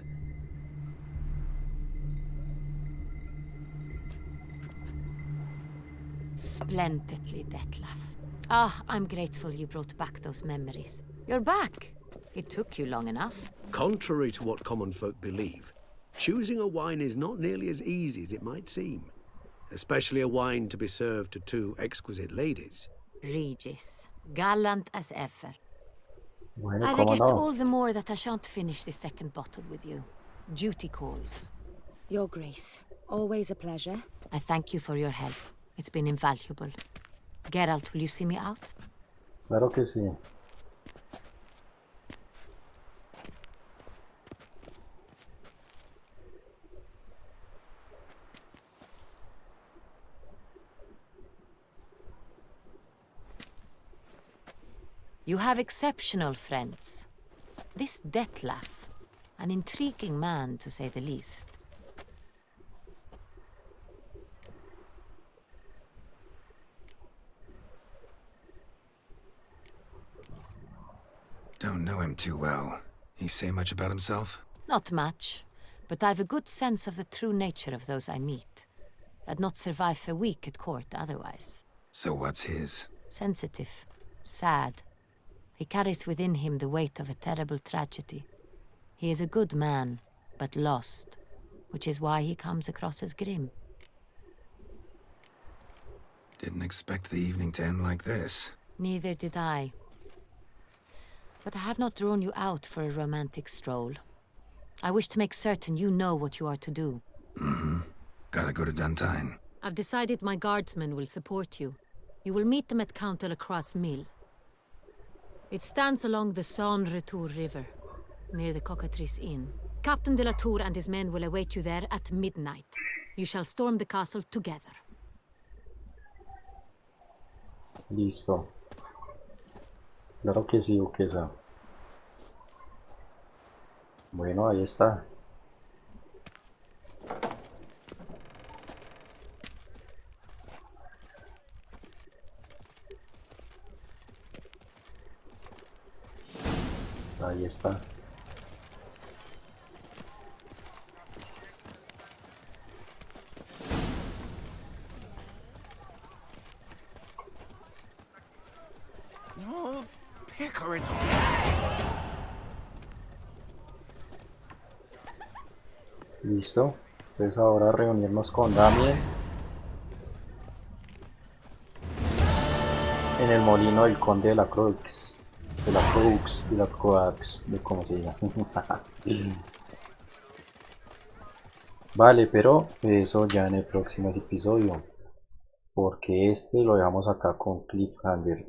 Splendidly, Detlaff. Ah, I'm grateful you brought back those memories. You're back. It took you long enough. Contrary to what common folk believe, choosing a wine is not nearly as easy as it might seem. Especially a wine to be served to 2 exquisite ladies. Regis, gallant as ever. Bueno, I ¿cómo regret no? all the more that I shan't finish this second bottle with you. Duty calls. Your Grace, always a pleasure. I thank you for your help. It's been invaluable. Geralt, will you see me out? Claro que sí. You have exceptional friends. This Detlaff, an intriguing man to say the least. Don't know him too well. He say much about himself? Not much, but I've a good sense of the true nature of those I meet. I'd not survive a week at court otherwise. So what's his? Sensitive, sad. He carries within him the weight of a terrible tragedy. He is a good man, but lost, which is why he comes across as grim. Didn't expect the evening to end like this. Neither did I. But I have not drawn you out for a romantic stroll. I wish to make certain you know what you are to do. Mm-hmm. Gotta go to Duntine. I've decided my guardsmen will support you. You will meet them at Count Delacroix' mill. It stands along the Saône-Retour River, near the Cockatrice Inn. Captain de la Tour and his men will await you there at midnight. You shall storm the castle together. Listo. Claro que sí, Duquesa. Bueno, ahí está. Ahí está. No, Pickard. Listo. Entonces ahora reunirnos con Damien en el molino del conde de la Croix. De como se diga. Vale, pero eso ya en el próximo episodio, porque este lo dejamos acá con cliffhanger.